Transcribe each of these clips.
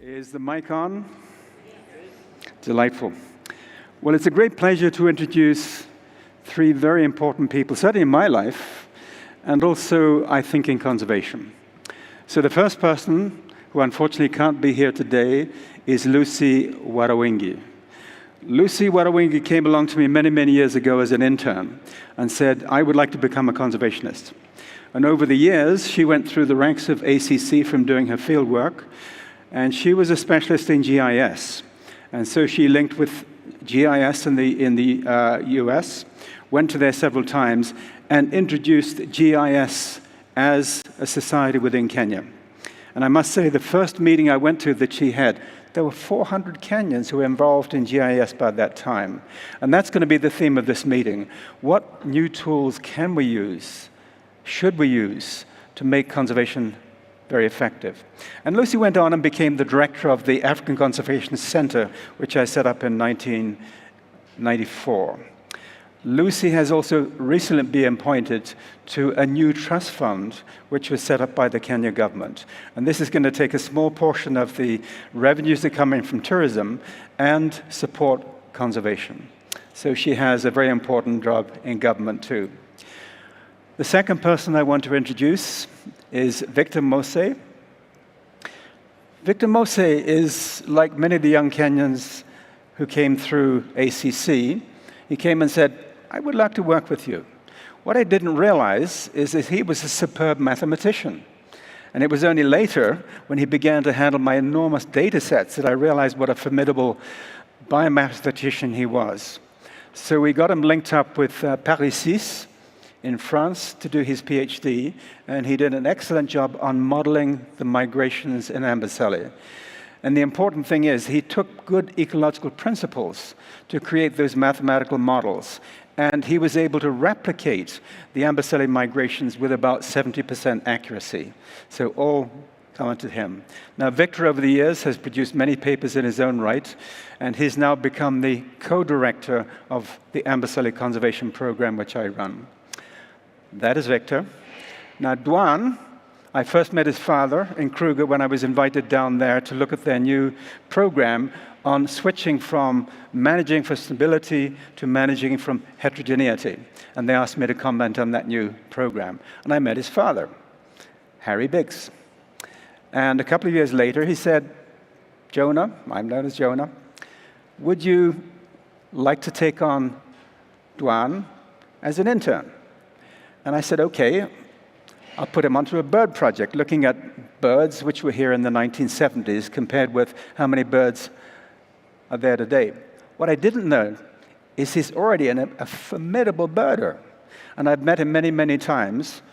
Is the mic on? Delightful. Well, it's a great pleasure to introduce three very important people, certainly in my life, and also, I think, in conservation. So the first person, who unfortunately can't be here today, is Lucy Warawingi. Lucy Warawingi came along to me many, many years ago as an intern and said, I would like to become a conservationist. And over the years, she went through the ranks of ACC from doing her field work, and she was a specialist in GIS. And so she linked with GIS in the US, went to there several times, and introduced GIS as a society within Kenya. And I must say, the first meeting I went to that she had, there were 400 Kenyans who were involved in GIS by that time. And that's going to be the theme of this meeting. What new tools can we use, should we use, to make conservation very effective? And Lucy went on and became the director of the African Conservation Center, which I set up in 1994. Lucy has also recently been appointed to a new trust fund, which was set up by the Kenya government. And this is going to take a small portion of the revenues that come in from tourism and support conservation. So she has a very important job in government too. The second person I want to introduce is Victor Mose. Victor Mose is like many of the young Kenyans who came through ACC. He came and said, I would like to work with you. What I didn't realize is that he was a superb mathematician. And it was only later, when he began to handle my enormous data sets, that I realized what a formidable biomathematician he was. So we got him linked up with Paris 6 in France to do his PhD, and he did an excellent job on modeling the migrations in Amboseli. And the important thing is, he took good ecological principles to create those mathematical models, and he was able to replicate the Amboseli migrations with about 70% accuracy. So all coming to him. Now, Victor, over the years, has produced many papers in his own right, and he's now become the co-director of the Amboseli Conservation Program, which I run. That is Victor. Now, Dwan, I first met his father in Kruger when I was invited down there to look at their new program on switching from managing for stability to managing from heterogeneity. And they asked me to comment on that new program. And I met his father, Harry Biggs. And a couple of years later, he said, Jonah, I'm known as Jonah, would you like to take on Dwan as an intern? And I said, okay, I'll put him onto a bird project, looking at birds which were here in the 1970s compared with how many birds are there today. What I didn't know is he's already a formidable birder. And I've met him many, many times.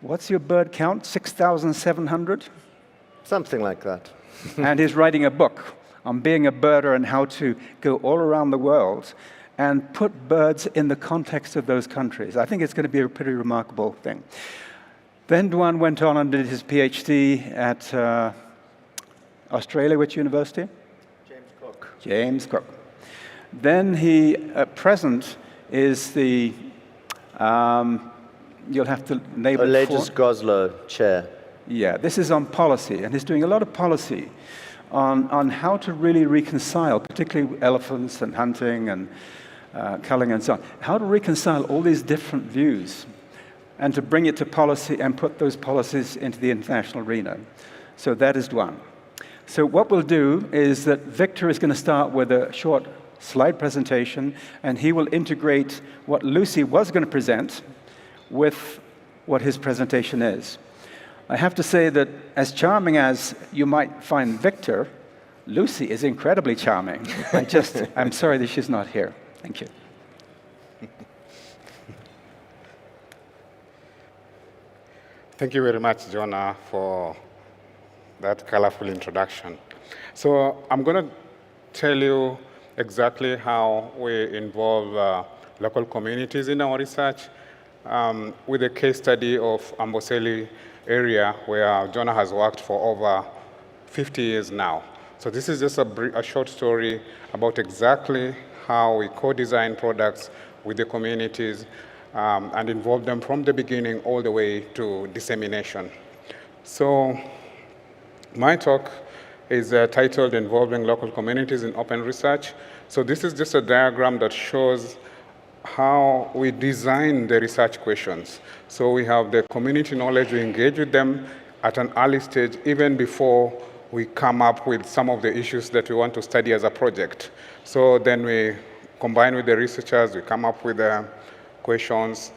What's your bird count, 6,700? Something like that. And he's writing a book on being a birder and how to go all around the world and put birds in the context of those countries. I think it's going to be a pretty remarkable thing. Then Dwan went on and did his PhD at Australia, which university? James Cook. James Cook. Then he, at present, is the, you'll have to name it. Allegius Goslow Chair. Yeah, this is on policy, and he's doing a lot of policy on how to really reconcile, particularly elephants and hunting and culling and so on, how to reconcile all these different views and to bring it to policy and put those policies into the international arena. So that is Dwan. So what we'll do is that Victor is going to start with a short slide presentation, and he will integrate what Lucy was going to present with what his presentation is. I have to say that as charming as you might find Victor, Lucy is incredibly charming. I'm sorry that she's not here. Thank you. Thank you very much, Jonah, for that colorful introduction. So I'm going to tell you exactly how we involve local communities in our research with a case study of Amboseli area where Jonah has worked for over 50 years now. So this is just a short story about exactly how we co-design products with the communities and involve them from the beginning all the way to dissemination. So my talk is titled Involving Local Communities in Open Research. So this is just a diagram that shows how we design the research questions. So we have the community knowledge, we engage with them at an early stage, even before we come up with some of the issues that we want to study as a project. So then we combine with the researchers, we come up with the questions,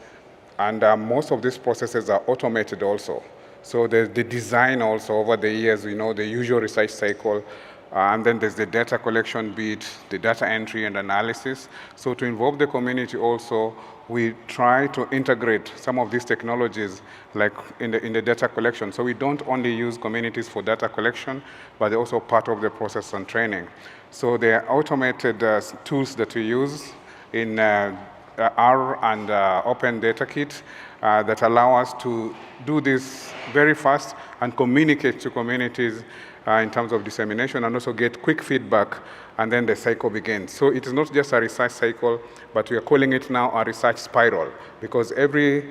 and most of these processes are automated also. So the design also over the years, we know the usual research cycle, and then there's the data collection bit, the data entry and analysis. So to involve the community also, we try to integrate some of these technologies like in the data collection. So we don't only use communities for data collection, but they're also part of the process and training. So there are automated tools that we use in R and Open Data Kit that allow us to do this very fast and communicate to communities in terms of dissemination, and also get quick feedback, and then the cycle begins. So it is not just a research cycle, but we are calling it now a research spiral, because every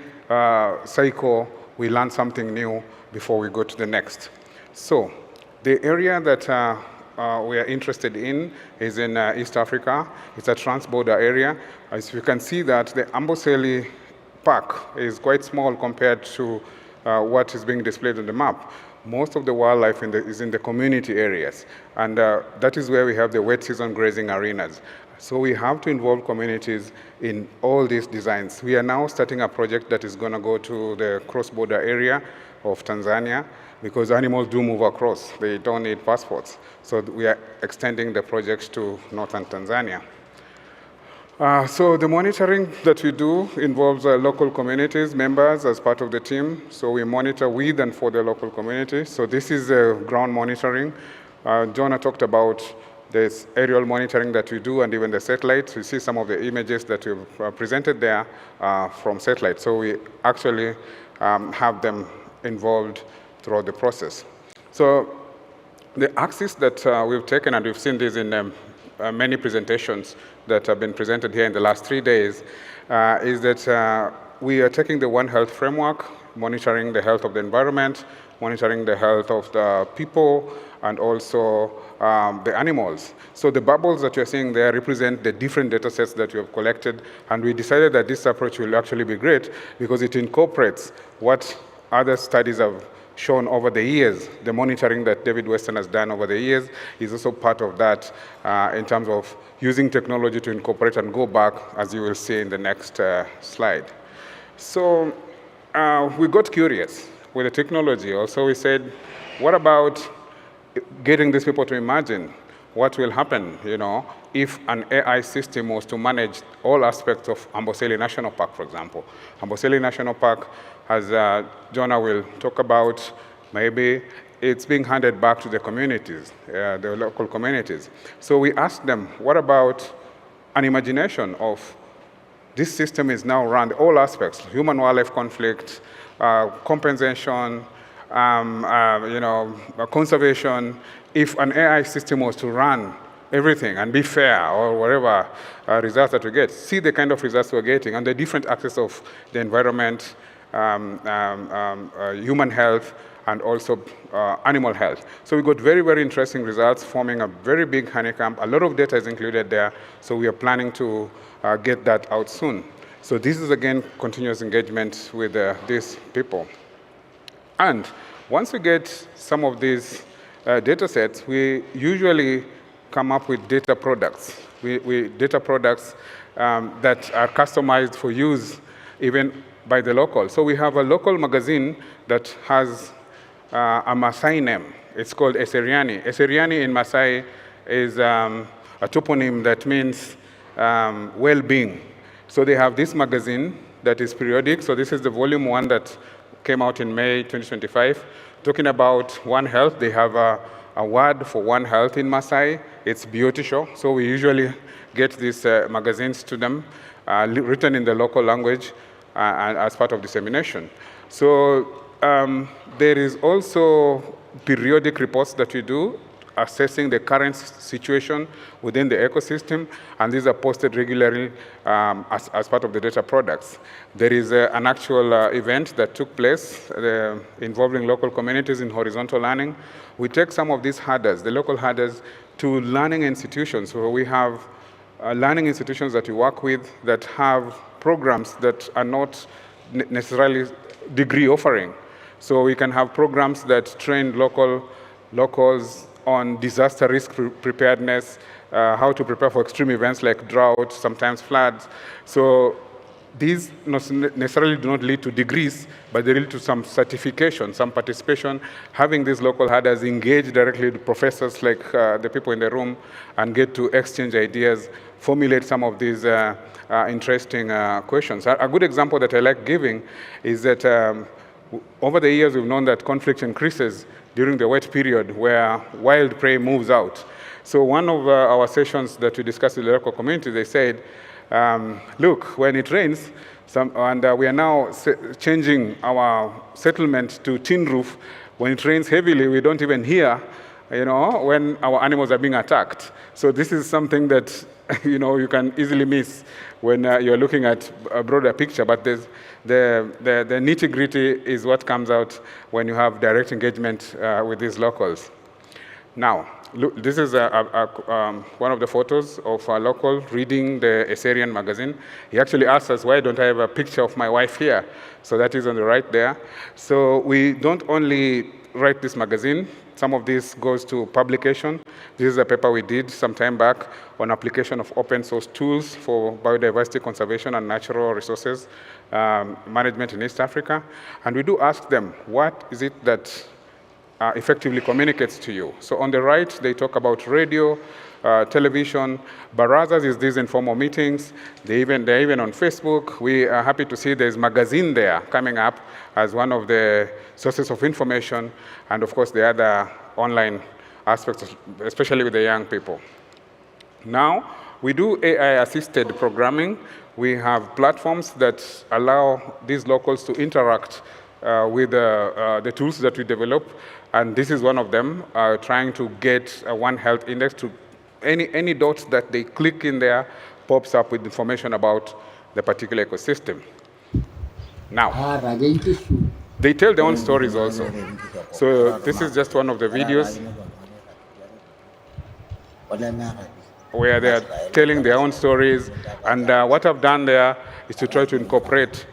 cycle we learn something new before we go to the next. So the area that we are interested in is in East Africa. It's a trans-border area. As you can see that the Amboseli Park is quite small compared to what is being displayed on the map. Most of the wildlife is in the community areas, and that is where we have the wet season grazing arenas. So we have to involve communities in all these designs. We are now starting a project that is going to go to the cross-border area of Tanzania, because animals do move across. They don't need passports. So we are extending the project to northern Tanzania. So the monitoring that we do involves local communities, members as part of the team. So we monitor with and for the local community. So this is ground monitoring. Jonah talked about this aerial monitoring that we do, and even the satellites. You see some of the images that we've presented there from satellites. So we actually have them involved throughout the process. So the axis that we've taken, and we've seen this in many presentations that have been presented here in the last 3 days, is that we are taking the One Health framework, monitoring the health of the environment, monitoring the health of the people, and also the animals. So the bubbles that you're seeing there represent the different data sets that we have collected, and we decided that this approach will actually be great because it incorporates what other studies have shown over the years. The monitoring that David Weston has done over the years is also part of that in terms of using technology to incorporate and go back, as you will see in the next slide. So we got curious with the technology. Also, we said, what about getting these people to imagine what will happen, if an AI system was to manage all aspects of Amboseli National Park, for example. Amboseli National Park, as Jonah will talk about, maybe it's being handed back to the communities, the local communities. So we asked them, what about an imagination of this system is now run all aspects, human-wildlife conflict, compensation, conservation. If an AI system was to run everything and be fair, or whatever results that we get, see the kind of results we're getting on the different axes of the environment, human health, and also animal health. So we got very, very interesting results, forming a very big honeycomb. A lot of data is included there, so we are planning to get that out soon. So this is, again, continuous engagement with these people. And once we get some of these data sets, we usually come up with data products. Data products that are customized for use even by the local. So we have a local magazine that has a Maasai name. It's called Eseriani. Eseriani in Maasai is a toponym that means well-being. So they have this magazine that is periodic. So this is the volume 1 that came out in May 2025, talking about One Health. They have a word for One Health in Maasai. It's Biotisho. So we usually get these magazines to them, written in the local language as part of dissemination. So there is also periodic reports that we do assessing the current situation within the ecosystem, and these are posted regularly as part of the data products. There is an actual event that took place involving local communities in horizontal learning. We take some of these headers, the local headers, to learning institutions. So we have learning institutions that we work with that have programs that are not necessarily degree offering. So we can have programs that train locals on disaster risk preparedness, how to prepare for extreme events like drought, sometimes floods. So these not necessarily do not lead to degrees, but they lead to some certification, some participation. Having these local headers engage directly with professors like the people in the room and get to exchange ideas, formulate some of these interesting questions. A good example that I like giving is that over the years we've known that conflict increases during the wet period where wild prey moves out. So one of our sessions that we discussed with the local community, they said, look, when it rains, we are now changing our settlement to tin roof. When it rains heavily, we don't even hear, when our animals are being attacked. So this is something that, you can easily miss when you're looking at a broader picture. But the nitty-gritty is what comes out when you have direct engagement with these locals. Now, look, this is one of the photos of a local reading the Assyrian magazine. He actually asked us, why don't I have a picture of my wife here? So that is on the right there. So we don't only write this magazine. Some of this goes to publication. This is a paper we did some time back on application of open source tools for biodiversity conservation and natural resources management in East Africa. And we do ask them, what is it that effectively communicates to you? So on the right, they talk about radio, television. Barazas is these informal meetings. They're even on Facebook. We are happy to see there's magazine there coming up as one of the sources of information, and of course the other online aspects, especially with the young people. Now, we do AI-assisted programming. We have platforms that allow these locals to interact with the tools that we develop, and this is one of them, trying to get a One Health Index to any dots that they click in there pops up with information about the particular ecosystem. Now, they tell their own stories also. So this is just one of the videos where they're telling their own stories. And what I've done there is to try to incorporate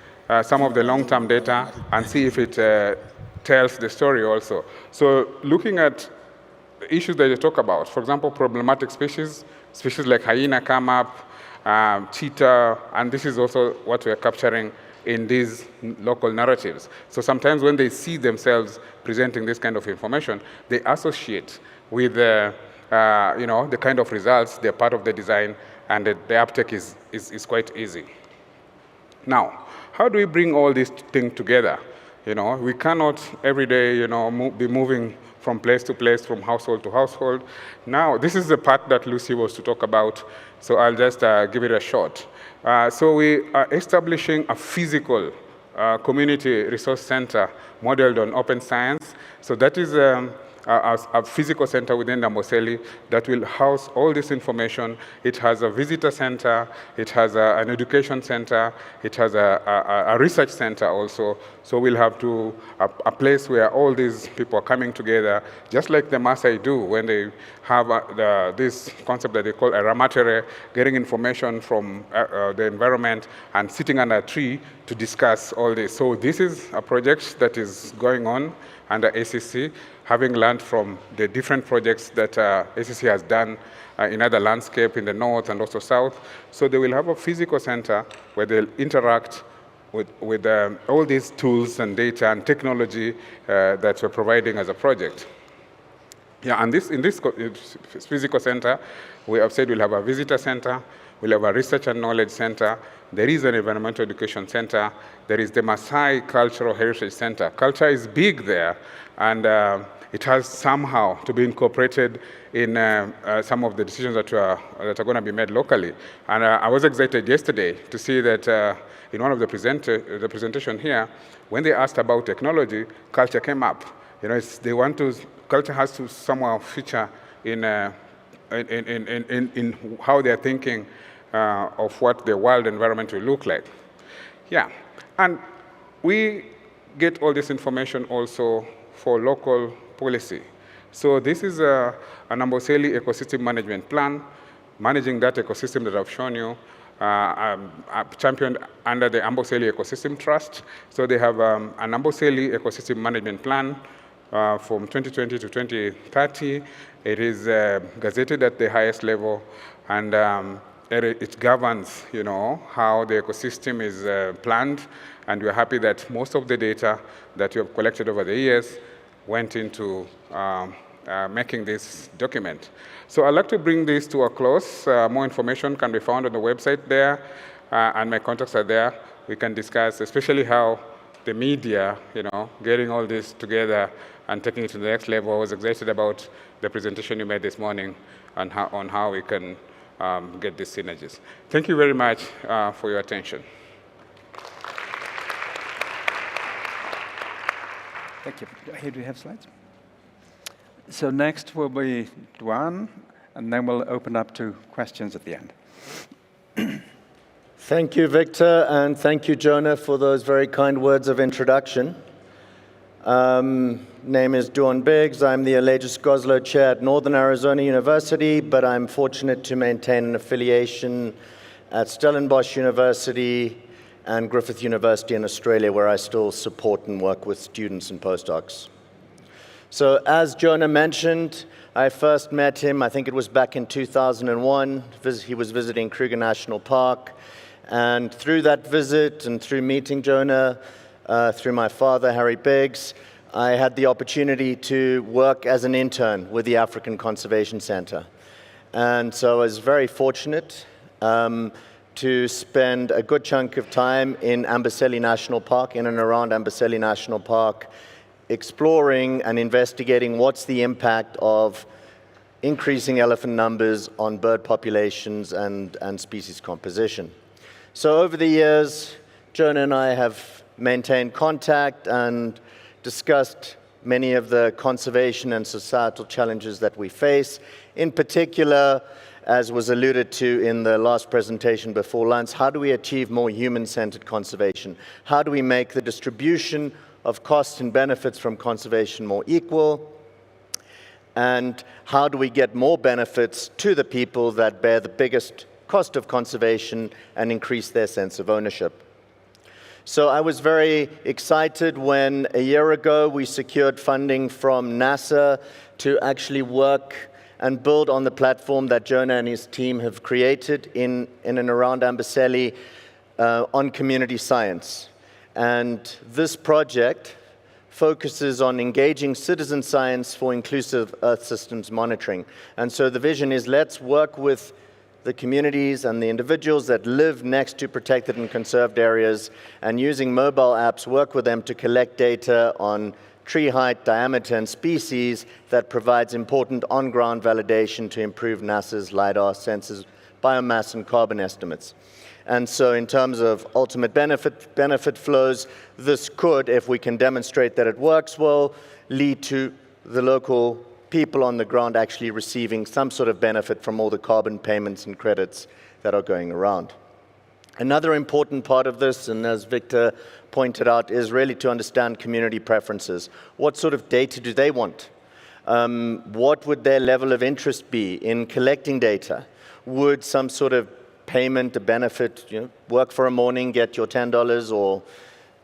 some of the long-term data and see if it tells the story also. So looking at issues that you talk about, for example, problematic species like hyena come up, cheetah, and this is also what we're capturing in these local narratives. So sometimes when they see themselves presenting this kind of information, they associate with the kind of results, they're part of the design, and the uptake is quite easy. Now, how do we bring all these things together? We cannot every day, be moving from place to place, from household to household. Now, this is the part that Lucy was to talk about, so I'll just give it a shot. So we are establishing a physical community resource center modeled on open science. So that is a physical center within Amboseli that will house all this information. It has a visitor center, it has an education center, it has a research center also. So we'll have a place where all these people are coming together, just like the Maasai do when they have this concept that they call a ramatere, getting information from the environment and sitting under a tree to discuss all this. So this is a project that is going on under ACC, having learned from the different projects that ACC has done in other landscape in the north and also south. So they will have a physical center where they'll interact with all these tools and data and technology that we're providing as a project. Yeah, and in this physical center, we have said we'll have a visitor center, we'll have a research and knowledge center, there is an environmental education center, there is the Maasai Cultural Heritage Center. Culture is big there, and it has somehow to be incorporated in some of the decisions that are going to be made locally. And I was excited yesterday to see that in one of the presentation here, when they asked about technology, culture came up. Culture has to somehow feature in how they're thinking of what the world environment will look like. Yeah, and we get all this information also for local policy. So this is an Amboseli ecosystem management plan, managing that ecosystem that I've shown you, championed under the Amboseli Ecosystem Trust. So they have an Amboseli ecosystem management plan from 2020 to 2030. It is gazetted at the highest level, and it governs, how the ecosystem is planned. And we're happy that most of the data that you have collected over the years went into making this document. So I'd like to bring this to a close. More information can be found on the website there, and my contacts are there. We can discuss, especially how the media, getting all this together and taking it to the next level. I was excited about the presentation you made this morning on how we can get these synergies. Thank you very much for your attention. Thank you. Here, do you have slides? So next will be Duan, and then we'll open up to questions at the end. Thank you, Victor, and thank you, Jonah, for those very kind words of introduction. Name is Duan Biggs. I'm the Allegius Goslow Chair at Northern Arizona University, but I'm fortunate to maintain an affiliation at Stellenbosch University and Griffith University in Australia, where I still support and work with students and postdocs. So as Jonah mentioned, I first met him, I think it was back in 2001. He was visiting Kruger National Park. And through that visit and through meeting Jonah, through my father, Harry Biggs, I had the opportunity to work as an intern with the African Conservation Center. And so I was very fortunate to spend a good chunk of time in Amboseli National Park, in and around Amboseli National Park, exploring and investigating what's the impact of increasing elephant numbers on bird populations and species composition. So over the years, Jonah and I have maintained contact and discussed many of the conservation and societal challenges that we face. In particular, as was alluded to in the last presentation before lunch, how do we achieve more human-centered conservation? How do we make the distribution of costs and benefits from conservation more equal? And how do we get more benefits to the people that bear the biggest cost of conservation and increase their sense of ownership? So I was very excited when a year ago we secured funding from NASA to actually work and build on the platform that Jonah and his team have created in and around Amboseli on community science. And this project focuses on engaging citizen science for inclusive Earth systems monitoring. And so the vision is, let's work with the communities and the individuals that live next to protected and conserved areas, and using mobile apps, work with them to collect data on tree height, diameter, and species that provides important on-ground validation to improve NASA's LiDAR sensors, biomass, and carbon estimates. And so in terms of ultimate benefit flows, this could, if we can demonstrate that it works well, lead to the local people on the ground actually receiving some sort of benefit from all the carbon payments and credits that are going around. Another important part of this, and as Victor pointed out, is really to understand community preferences. What sort of data do they want? What would their level of interest be in collecting data? Would some sort of payment, a benefit, work for a morning, get your $10 or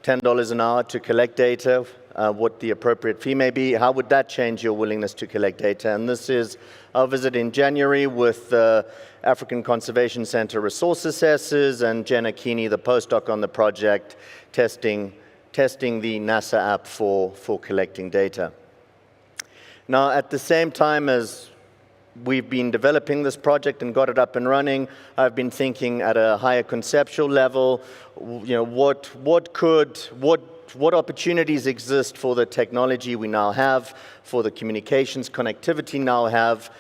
$10 an hour to collect data, what the appropriate fee may be? How would that change your willingness to collect data? And this is our visit in January with the African Conservation Center resource assessors and Jenna Keeney, the postdoc on the project, testing the NASA app for collecting data. Now, at the same time as we've been developing this project and got it up and running, I've been thinking at a higher conceptual level, what opportunities exist for the technology we now have, for the communications connectivity now have,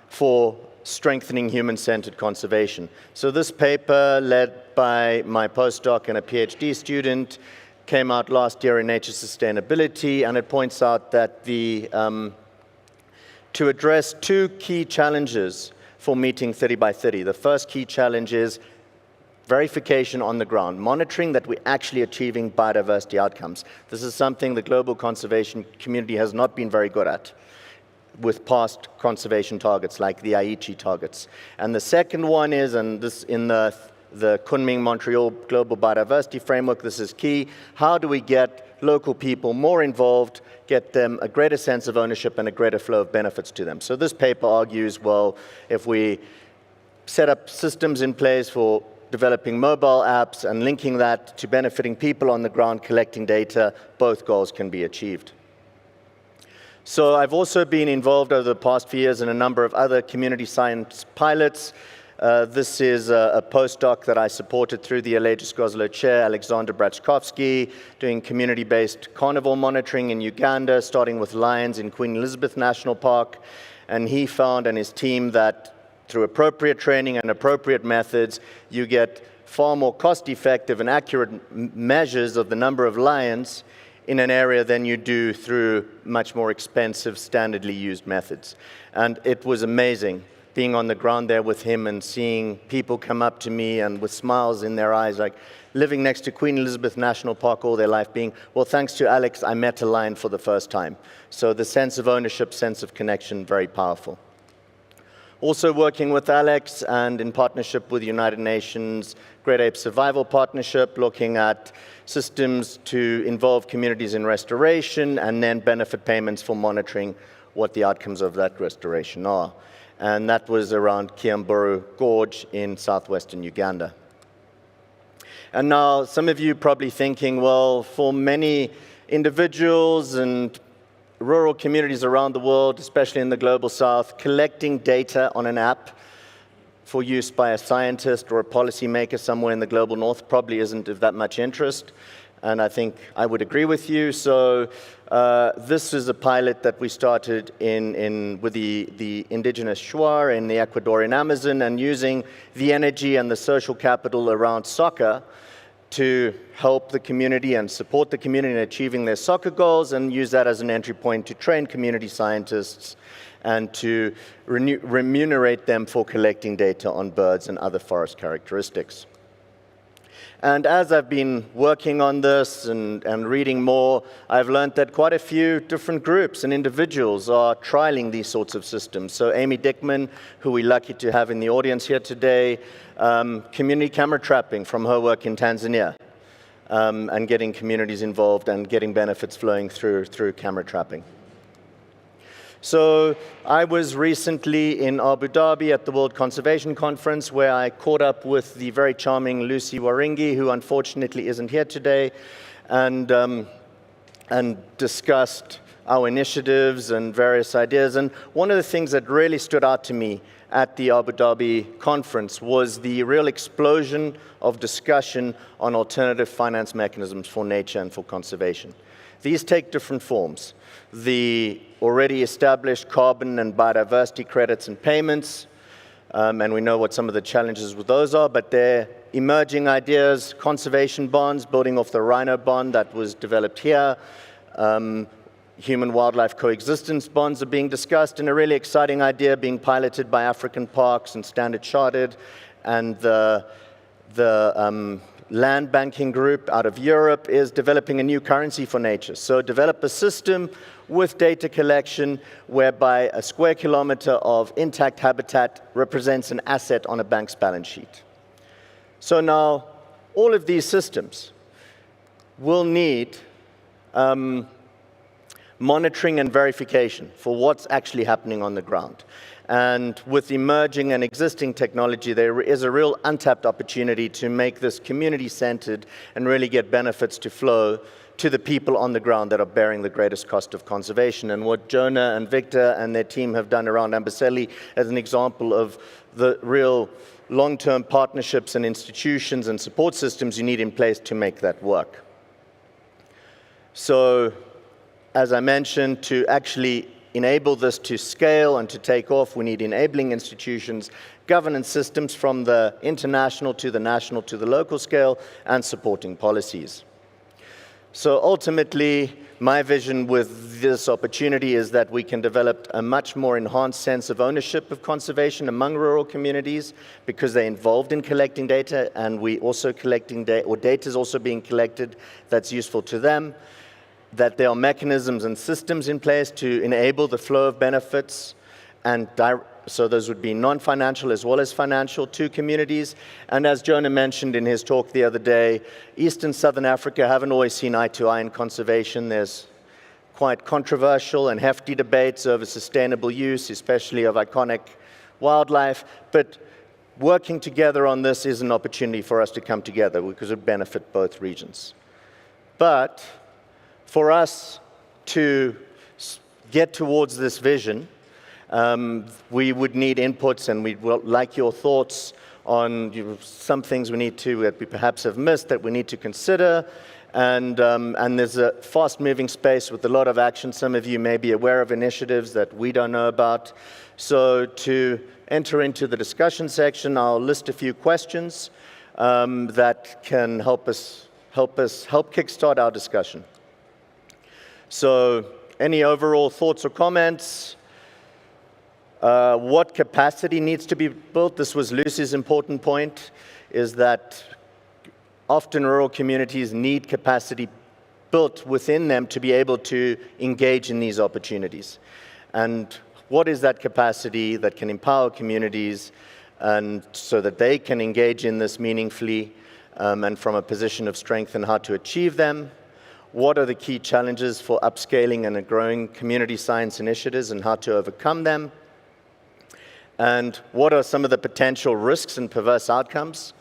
for strengthening human-centered conservation. So this paper, led by my postdoc and a PhD student, came out last year in Nature Sustainability, and it points out that the to address two key challenges for meeting 30 by 30. The first key challenge is verification on the ground, monitoring that we're actually achieving biodiversity outcomes. This is something the global conservation community has not been very good at with past conservation targets like the Aichi targets. And the second one is, and this in the Kunming-Montreal Global Biodiversity Framework, this is key, how do we get local people more involved, get them a greater sense of ownership and a greater flow of benefits to them. So this paper argues, well, if we set up systems in place for developing mobile apps and linking that to benefiting people on the ground collecting data, both goals can be achieved. So I've also been involved over the past few years in a number of other community science pilots. This is a postdoc that I supported through the Allegis Goslow Chair, Alexander Brachkovsky, doing community-based carnivore monitoring in Uganda, starting with lions in Queen Elizabeth National Park. And he found, and his team, that through appropriate training and appropriate methods, you get far more cost-effective and accurate measures of the number of lions in an area than you do through much more expensive, standardly used methods. And it was amazing being on the ground there with him and seeing people come up to me and with smiles in their eyes, like living next to Queen Elizabeth National Park all their life, being, well, thanks to Alex, I met a lion for the first time. So the sense of ownership, sense of connection, very powerful. Also working with Alex and in partnership with the United Nations Great Ape Survival Partnership, looking at systems to involve communities in restoration and then benefit payments for monitoring what the outcomes of that restoration are. And that was around Kiamburu Gorge in southwestern Uganda. And now some of you probably thinking, well, for many individuals and rural communities around the world, especially in the global south, collecting data on an app for use by a scientist or a policymaker somewhere in the global north probably isn't of that much interest. And I think I would agree with you. So this is a pilot that we started with the indigenous Shuar in the Ecuadorian Amazon, and using the energy and the social capital around soccer to help the community and support the community in achieving their soccer goals, and use that as an entry point to train community scientists and to remunerate them for collecting data on birds and other forest characteristics. And as I've been working on this and reading more, I've learned that quite a few different groups and individuals are trialing these sorts of systems. So Amy Dickman, who we're lucky to have in the audience here today, community camera trapping from her work in Tanzania, and getting communities involved and getting benefits flowing through camera trapping. So I was recently in Abu Dhabi at the World Conservation Conference, where I caught up with the very charming Lucy Waringi, who unfortunately isn't here today, and discussed our initiatives and various ideas. And one of the things that really stood out to me at the Abu Dhabi conference was the real explosion of discussion on alternative finance mechanisms for nature and for conservation. These take different forms. The already established carbon and biodiversity credits and payments, and we know what some of the challenges with those are, but they're emerging ideas, conservation bonds, building off the rhino bond that was developed here. Human-wildlife coexistence bonds are being discussed, and a really exciting idea being piloted by African Parks and Standard Chartered, and the land banking group out of Europe is developing a new currency for nature. So develop a system with data collection whereby a square kilometer of intact habitat represents an asset on a bank's balance sheet. So now all of these systems will need monitoring and verification for what's actually happening on the ground. And with emerging and existing technology, there is a real untapped opportunity to make this community-centered and really get benefits to flow to the people on the ground that are bearing the greatest cost of conservation. And what Jonah and Victor and their team have done around Amboseli as an example of the real long-term partnerships and institutions and support systems you need in place to make that work. So, as I mentioned, to actually enable this to scale and to take off, we need enabling institutions, governance systems from the international to the national to the local scale, and supporting policies. So ultimately, my vision with this opportunity is that we can develop a much more enhanced sense of ownership of conservation among rural communities because they're involved in collecting data, and we also collecting data, or data is also being collected that's useful to them, that there are mechanisms and systems in place to enable the flow of benefits, and so those would be non-financial as well as financial to communities. And as Jonah mentioned in his talk the other day, East and Southern Africa haven't always seen eye to eye in conservation. There's quite controversial and hefty debates over sustainable use, especially of iconic wildlife. But working together on this is an opportunity for us to come together because it would benefit both regions. But for us to get towards this vision, we would need inputs, and we'd like your thoughts on some things that we perhaps have missed that we need to consider. And there's a fast-moving space with a lot of action. Some of you may be aware of initiatives that we don't know about. So to enter into the discussion section, I'll list a few questions that can help kickstart our discussion. So any overall thoughts or comments? What capacity needs to be built? This was Lucy's important point, is that often rural communities need capacity built within them to be able to engage in these opportunities. And what is that capacity that can empower communities and so that they can engage in this meaningfully and from a position of strength, and how to achieve them? What are the key challenges for upscaling and growing community science initiatives and how to overcome them? And what are some of the potential risks and perverse outcomes?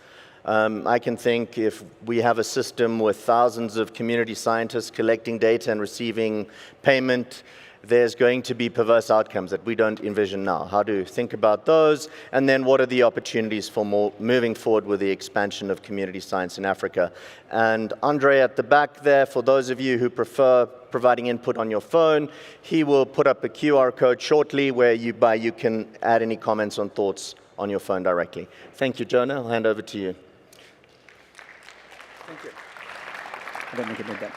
I can think if we have a system with thousands of community scientists collecting data and receiving payment, there's going to be perverse outcomes that we don't envision now. How to think about those, and then what are the opportunities for moving forward with the expansion of community science in Africa? And Andre at the back there, for those of you who prefer providing input on your phone, he will put up a QR code shortly where you can add any comments or thoughts on your phone directly. Thank you, Jonah. I'll hand over to you. Thank you. I don't think it did that.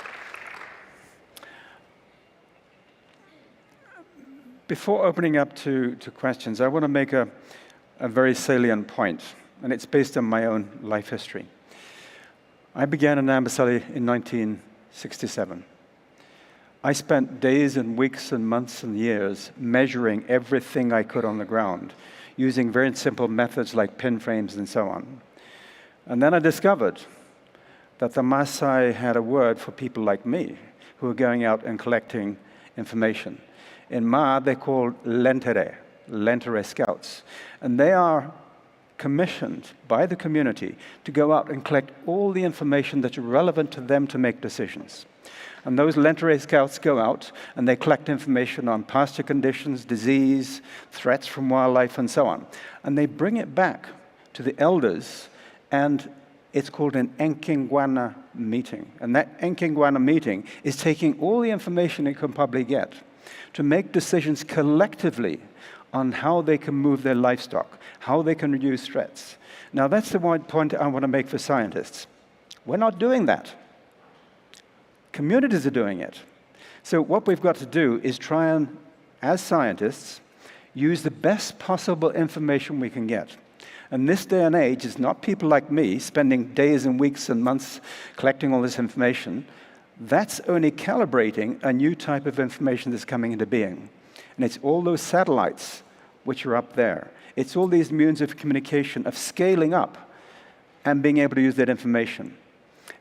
Before opening up to questions, I want to make a very salient point, and it's based on my own life history. I began in Amboseli in 1967. I spent days and weeks and months and years measuring everything I could on the ground, using very simple methods like pin frames and so on. And then I discovered that the Maasai had a word for people like me who were going out and collecting information. In Ma, they're called lentere scouts. And they are commissioned by the community to go out and collect all the information that's relevant to them to make decisions. And those lentere scouts go out and they collect information on pasture conditions, disease, threats from wildlife, and so on. And they bring it back to the elders, and it's called an Enkingwana meeting. And that Enkingwana meeting is taking all the information it can probably get to make decisions collectively on how they can move their livestock, how they can reduce threats. Now, that's the one point I want to make for scientists. We're not doing that. Communities are doing it. So what we've got to do is try and, as scientists, use the best possible information we can get. And this day and age is not people like me spending days and weeks and months collecting all this information. That's only calibrating a new type of information that's coming into being. And it's all those satellites which are up there. It's all these means of communication, of scaling up and being able to use that information.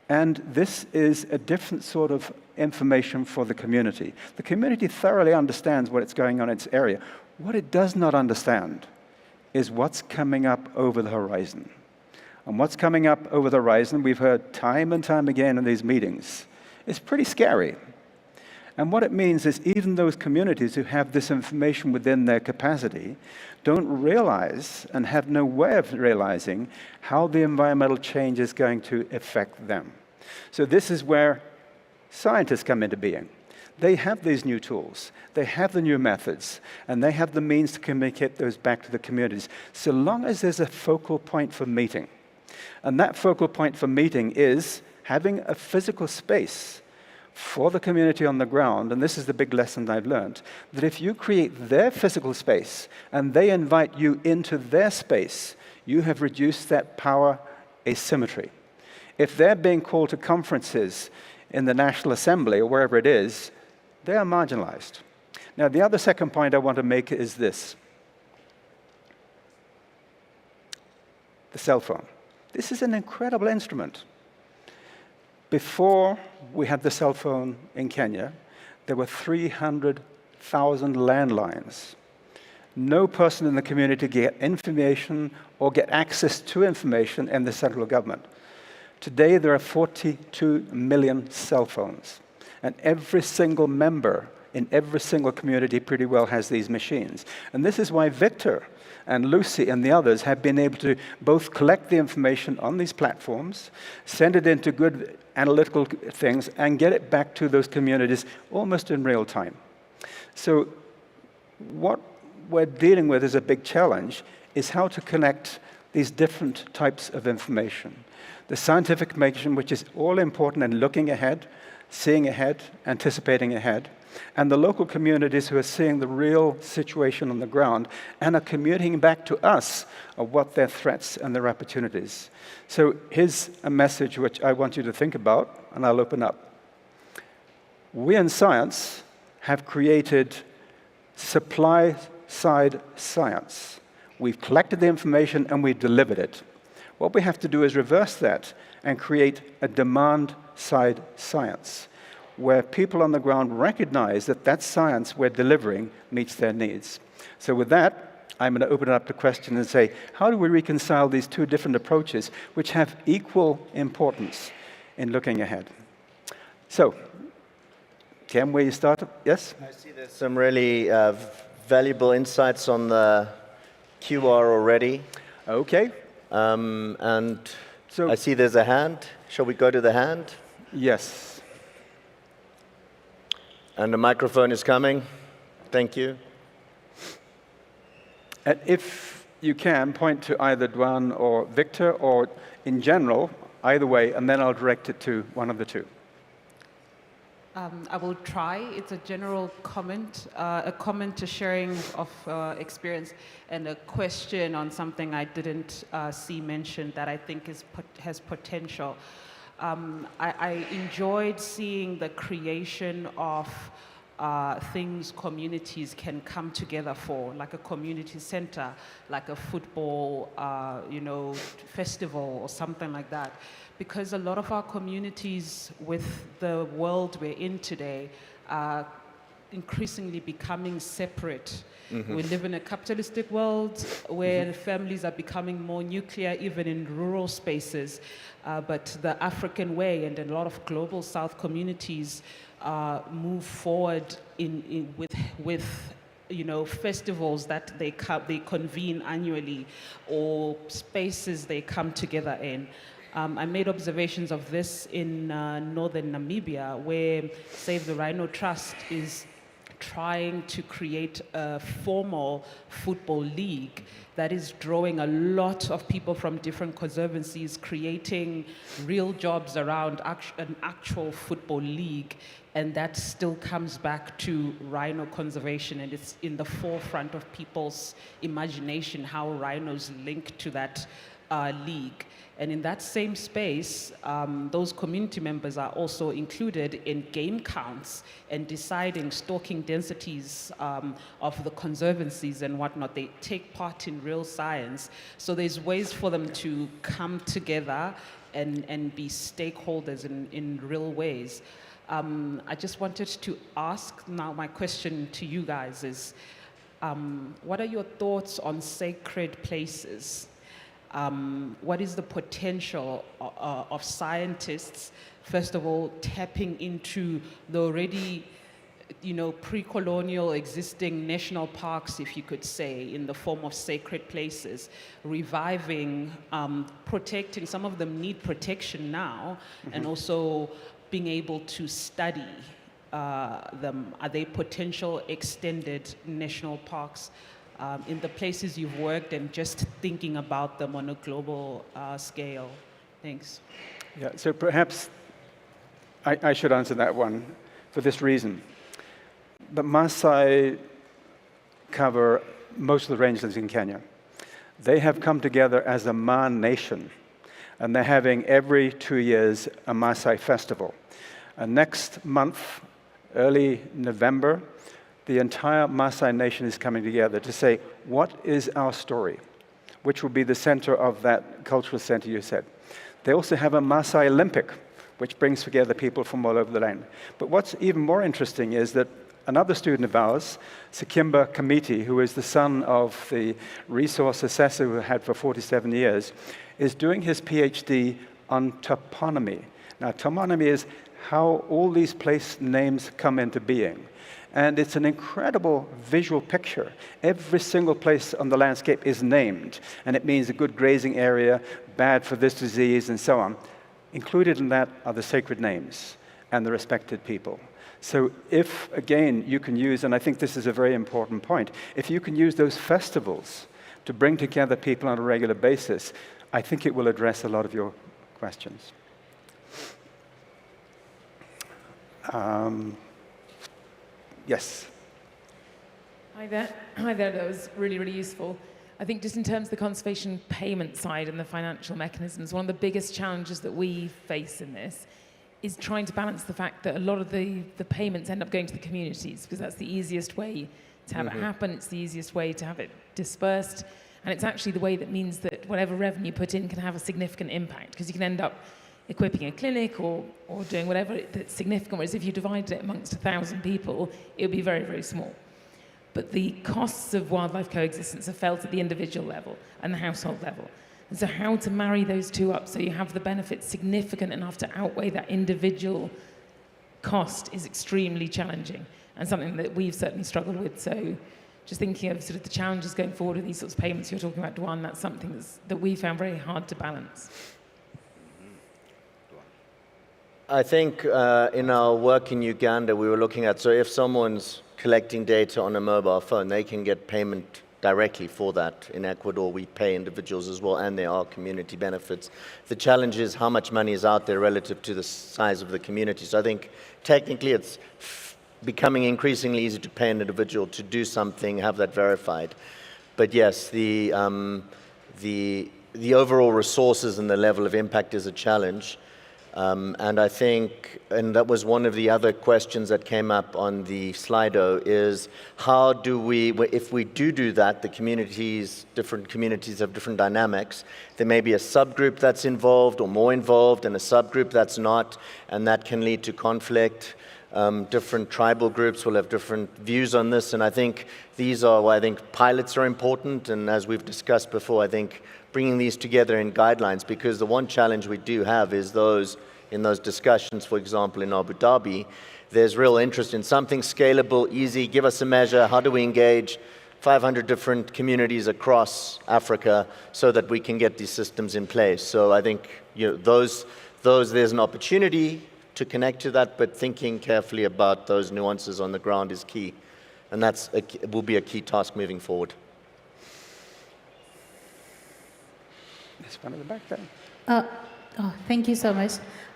And this is a different sort of information for the community. The community thoroughly understands what's going on in its area. What it does not understand is what's coming up over the horizon. And what's coming up over the horizon, we've heard time and time again in these meetings, is pretty scary. And what it means is even those communities who have this information within their capacity don't realize and have no way of realizing how the environmental change is going to affect them. So this is where scientists come into being. They have these new tools, they have the new methods, and they have the means to communicate those back to the communities, so long as there's a focal point for meeting. And that focal point for meeting is having a physical space for the community on the ground, and this is the big lesson I've learned, that if you create their physical space and they invite you into their space, you have reduced that power asymmetry. If they're being called to conferences in the National Assembly or wherever it is, they are marginalized. Now, the other second point I want to make is this. The cell phone. This is an incredible instrument. Before we had the cell phone in Kenya, there were 300,000 landlines. No person in the community could get information or get access to information in the central government. Today, there are 42 million cell phones, and every single member in every single community pretty well has these machines. And this is why Victor and Lucy and the others have been able to both collect the information on these platforms, send it into good analytical things, and get it back to those communities almost in real time. So what we're dealing with as a big challenge is how to connect these different types of information. The scientific information, which is all important in looking ahead, seeing ahead, anticipating ahead, and the local communities who are seeing the real situation on the ground and are communicating back to us of what their threats and their opportunities. So here's a message which I want you to think about, and I'll open up. We in science have created supply-side science. We've collected the information and we've delivered it. What we have to do is reverse that and create a demand-side science, where people on the ground recognize that that science we're delivering meets their needs. So with that, I'm going to open it up to questions and say, how do we reconcile these two different approaches which have equal importance in looking ahead? So, Tim, where you start? Yes? I see there's some really valuable insights on the QR already. Okay. And So- I see there's a hand. Shall we go to the hand? Yes. And the microphone is coming. Thank you. And if you can, point to either Dwan or Victor, or in general, either way, and then I'll direct it to one of the two. I will try. It's a general comment, a comment to sharing of experience, and a question on something I didn't see mentioned that I think has potential. I enjoyed seeing the creation of things communities can come together for, like a community center, like a football, festival or something like that. Because a lot of our communities with the world we're in today are increasingly becoming separate. Mm-hmm. We live in a capitalistic world where families are becoming more nuclear, even in rural spaces. But the African way and a lot of global South communities move forward with festivals that they convene annually, or spaces they come together in. I made observations of this in northern Namibia, where Save the Rhino Trust is trying to create a formal football league that is drawing a lot of people from different conservancies, creating real jobs around an actual football league. And that still comes back to rhino conservation, and it's in the forefront of people's imagination how rhinos link to that league. And in that same space, those community members are also included in game counts and deciding stalking densities of the conservancies and whatnot. They take part in real science. So there's ways for them to come together and be stakeholders in real ways. I just wanted to ask, now my question to you guys is, what are your thoughts on sacred places? What is the potential of scientists, first of all, tapping into the already, pre-colonial existing national parks, if you could say, in the form of sacred places, reviving, protecting, some of them need protection now, mm-hmm. and also being able to study them. Are they potential extended national parks? In the places you've worked, and just thinking about them on a global scale. Thanks. Yeah, so perhaps I should answer that one for this reason. The Maasai cover most of the rangelands in Kenya. They have come together as a Ma nation, and they're having every 2 years a Maasai festival. And next month, early November, the entire Maasai nation is coming together to say, what is our story? Which will be the center of that cultural center you said. They also have a Maasai Olympic, which brings together people from all over the land. But what's even more interesting is that another student of ours, Sikimba Kamiti, who is the son of the resource assessor who had for 47 years, is doing his PhD on toponymy. Now, toponymy is how all these place names come into being. And it's an incredible visual picture. Every single place on the landscape is named, and it means a good grazing area, bad for this disease, and so on. Included in that are the sacred names and the respected people. So if, again, you can use, and I think this is a very important point, if you can use those festivals to bring together people on a regular basis, I think it will address a lot of your questions. Yes. Hi there. Hi there. That was really, really useful. I think just in terms of the conservation payment side and the financial mechanisms, one of the biggest challenges that we face in this is trying to balance the fact that a lot of the payments end up going to the communities, because that's the easiest way to have it happen. It's the easiest way to have it dispersed. And it's actually the way that means that whatever revenue you put in can have a significant impact, because you can end up equipping a clinic or doing whatever that's significant, whereas if you divided it amongst 1,000 people, it would be very, very small. But the costs of wildlife coexistence are felt at the individual level and the household level. And so how to marry those two up so you have the benefits significant enough to outweigh that individual cost is extremely challenging, and something that we've certainly struggled with. So just thinking of sort of the challenges going forward with these sorts of payments you're talking about, Dwan, that's something that we found very hard to balance. I think in our work in Uganda, we were looking at, so if someone's collecting data on a mobile phone, they can get payment directly for that. In Ecuador, we pay individuals as well, and there are community benefits. The challenge is how much money is out there relative to the size of the community. So I think technically it's becoming increasingly easy to pay an individual to do something, have that verified. But yes, the overall resources and the level of impact is a challenge. And I think, and that was one of the other questions that came up on the Slido, is how do we, if we do that, the communities, different communities have different dynamics. There may be a subgroup that's involved or more involved and a subgroup that's not, and that can lead to conflict. Different tribal groups will have different views on this, and I think these are why I think pilots are important, and as we've discussed before, I think bringing these together in guidelines, because the one challenge we do have is in those discussions, for example, in Abu Dhabi, there's real interest in something scalable, easy, give us a measure, how do we engage 500 different communities across Africa so that we can get these systems in place. So I think those there's an opportunity to connect to that, but thinking carefully about those nuances on the ground is key. And will be a key task moving forward. There's one at the back there. Thank you so much.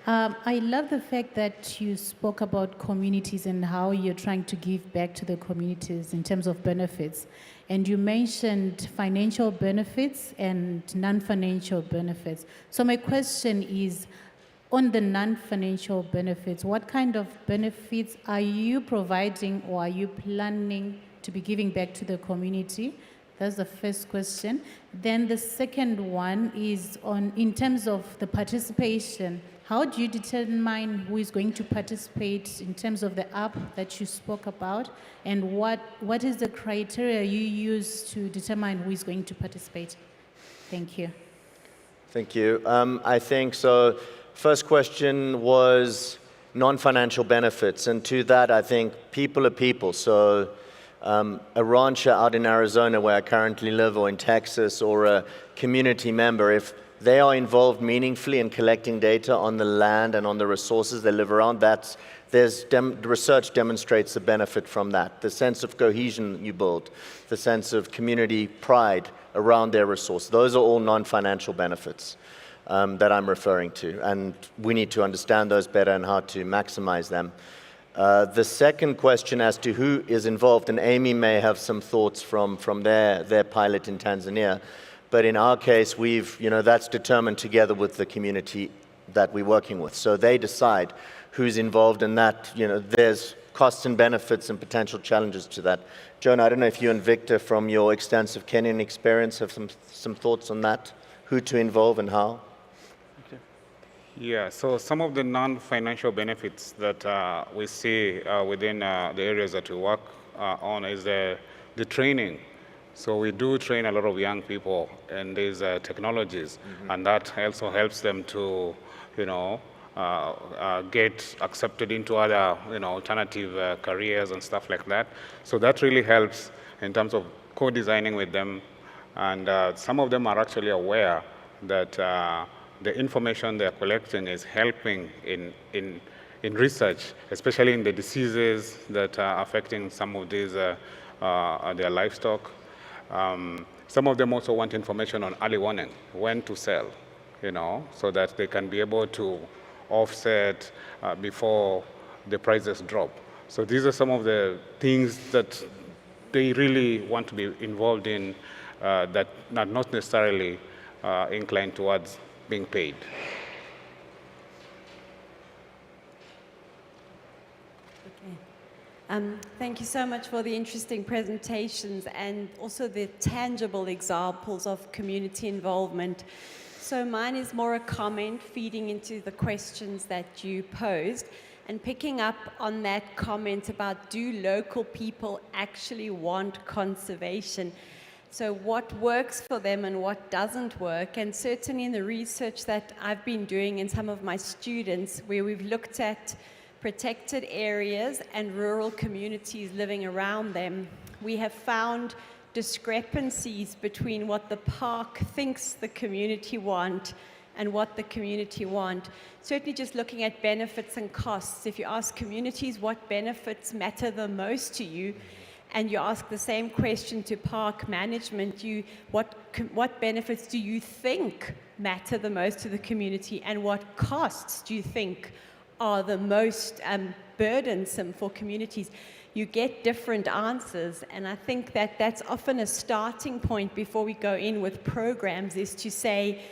I love the fact that you spoke about communities and how you're trying to give back to the communities in terms of benefits. And you mentioned financial benefits and non-financial benefits. So my question is, on the non-financial benefits, what kind of benefits are you providing or are you planning to be giving back to the community? That's the first question. Then the second one is in terms of the participation. How do you determine who is going to participate in terms of the app that you spoke about? And what is the criteria you use to determine who is going to participate? Thank you. Thank you. I think so. First question was non-financial benefits. And to that, I think people are people. So a rancher out in Arizona where I currently live, or in Texas, or a community member, if they are involved meaningfully in collecting data on the land and on the resources they live around, research demonstrates the benefit from that. The sense of cohesion you build, the sense of community pride around their resource. Those are all non-financial benefits. that I'm referring to, and we need to understand those better and how to maximize them. The second question as to who is involved, and Amy may have some thoughts from their pilot in Tanzania, but in our case, that's determined together with the community that we're working with. So they decide who's involved in that. There's costs and benefits and potential challenges to that. Jonah, I don't know if you and Victor, from your extensive Kenyan experience, have some thoughts on that, who to involve and how? Yeah, so some of the non-financial benefits that we see within the areas that we work on is the training. So we do train a lot of young people in these technologies, and that also helps them to, get accepted into other, alternative careers and stuff like that. So that really helps in terms of co-designing with them, and some of them are actually aware that the information they're collecting is helping in research, especially in the diseases that are affecting some of these their livestock. Some of them also want information on early warning, when to sell, so that they can be able to offset before the prices drop. So these are some of the things that they really want to be involved in, that are not necessarily inclined towards being paid. Thank you so much for the interesting presentations and also the tangible examples of community involvement. So mine is more a comment feeding into the questions that you posed and picking up on that comment about, do local people actually want conservation? So what works for them and what doesn't work, and certainly in the research that I've been doing in some of my students, where we've looked at protected areas and rural communities living around them, we have found discrepancies between what the park thinks the community want and what the community want. Certainly just looking at benefits and costs, if you ask communities what benefits matter the most to you, and you ask the same question to park management, what benefits do you think matter the most to the community, and what costs do you think are the most burdensome for communities? You get different answers, and I think that that's often a starting point before we go in with programs, is to say,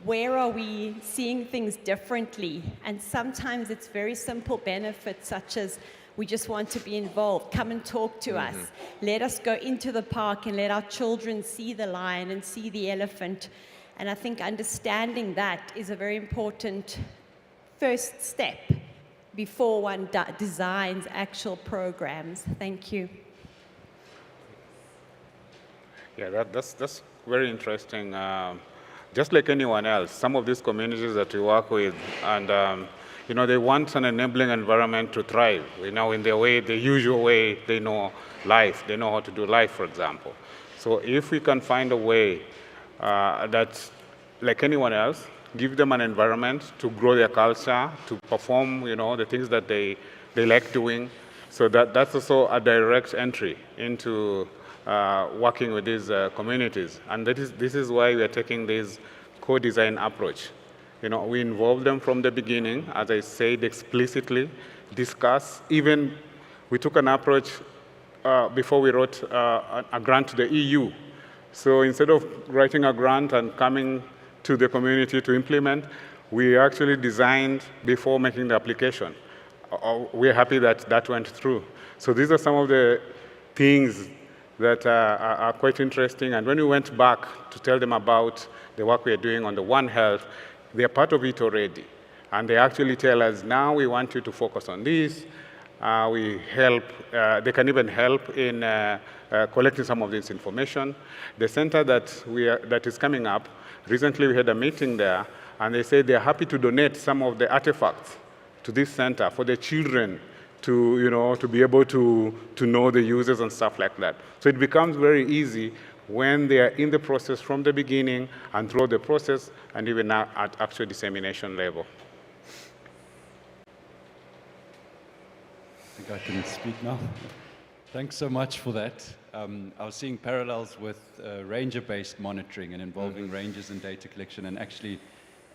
where are we seeing things differently? And sometimes it's very simple benefits, such as, we just want to be involved. Come and talk to us. Let us go into the park and let our children see the lion and see the elephant. And I think understanding that is a very important first step before one designs actual programs. Thank you. Yeah, that's very interesting. Just like anyone else, some of these communities that we work with, and they want an enabling environment to thrive, in their way, the usual way they know life. They know how to do life, for example. So if we can find a way that's like anyone else, give them an environment to grow their culture, to perform, the things that they like doing. So that's also a direct entry into working with these communities. And this is why we are taking this co-design approach. We involve them from the beginning, as I said, explicitly, discuss. Even we took an approach before we wrote a grant to the EU. So instead of writing a grant and coming to the community to implement, we actually designed before making the application. We're happy that went through. So these are some of the things that are quite interesting. And when we went back to tell them about the work we are doing on the One Health, they are part of it already. And they actually tell us, now we want you to focus on this. We help, they can even help in collecting some of this information. The center that is coming up, recently we had a meeting there, and they said they're happy to donate some of the artifacts to this center for the children to be able to know the users and stuff like that. So it becomes very easy when they are in the process from the beginning and throughout the process, and even now at actual dissemination level. I think I can speak now. Thanks so much for that. I was seeing parallels with ranger-based monitoring and involving rangers in data collection, and actually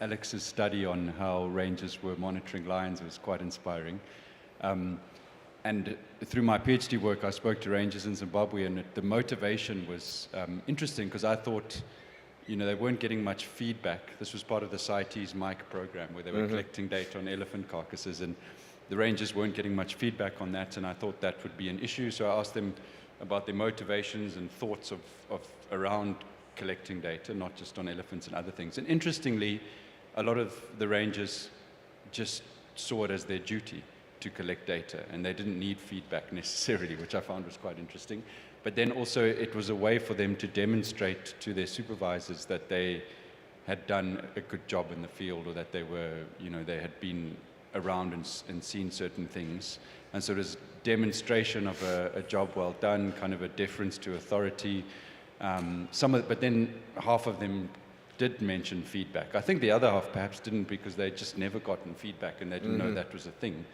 Alex's study on how rangers were monitoring lions. It was quite inspiring. And through my PhD work, I spoke to rangers in Zimbabwe, and the motivation was interesting because I thought, they weren't getting much feedback. This was part of the CITES Mike program where they were collecting data on elephant carcasses, and the rangers weren't getting much feedback on that, and I thought that would be an issue. So I asked them about their motivations and thoughts of around collecting data, not just on elephants and other things. And interestingly, a lot of the rangers just saw it as their duty to collect data, and they didn't need feedback necessarily, which I found was quite interesting. But then also it was a way for them to demonstrate to their supervisors that they had done a good job in the field, or that they were, they had been around and seen certain things. And so it was demonstration of a job well done, kind of a deference to authority. But then half of them did mention feedback. I think the other half perhaps didn't, because they'd just never gotten feedback and they didn't know that was a thing.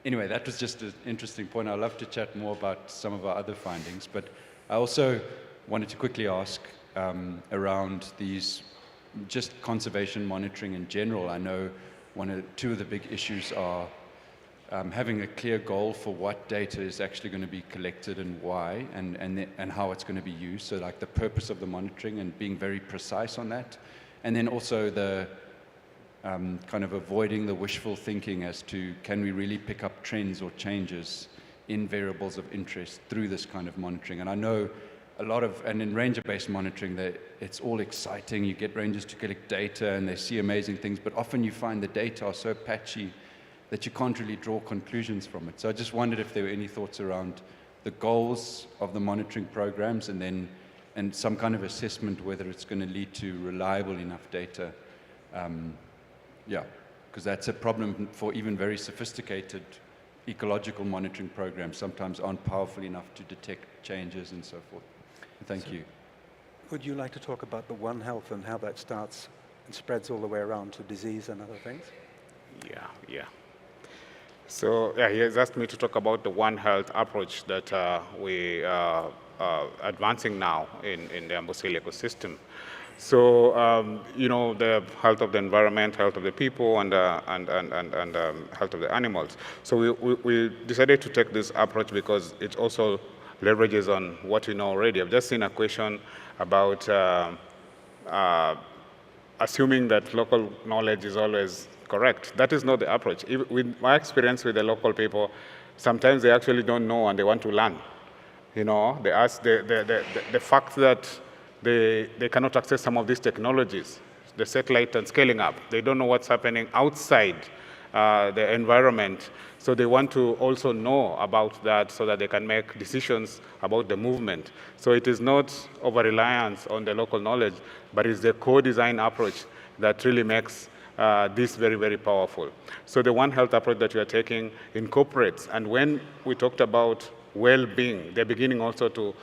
Anyway, that was just an interesting point. I'd love to chat more about some of our other findings, but I also wanted to quickly ask around these, just conservation monitoring in general. I know two of the big issues are having a clear goal for what data is actually going to be collected and why, and how it's going to be used. So like the purpose of the monitoring and being very precise on that. And then also the kind of avoiding the wishful thinking as to, can we really pick up trends or changes in variables of interest through this kind of monitoring? And I know and in ranger-based monitoring, it's all exciting. You get rangers to collect data and they see amazing things, but often you find the data are so patchy that you can't really draw conclusions from it. So I just wondered if there were any thoughts around the goals of the monitoring programs, and some kind of assessment whether it's going to lead to reliable enough data. Because that's a problem for even very sophisticated ecological monitoring programs. Sometimes aren't powerful enough to detect changes and so forth. Thank you. Would you like to talk about the One Health and how that starts and spreads all the way around to disease and other things? Yeah. So he has asked me to talk about the One Health approach that we are advancing now in the Amboseli ecosystem. So, the health of the environment, health of the people, and health of the animals. So we decided to take this approach because it also leverages on what we know already. I've just seen a question about assuming that local knowledge is always correct. That is not the approach. With my experience with the local people, sometimes they actually don't know and they want to learn. They ask the fact that they cannot access some of these technologies, the satellite and scaling up. They don't know what's happening outside the environment. So they want to also know about that so that they can make decisions about the movement. So it is not over-reliance on the local knowledge, but it's the co-design approach that really makes this very, very powerful. So the One Health approach that we are taking incorporates, and when we talked about well-being, they're beginning also to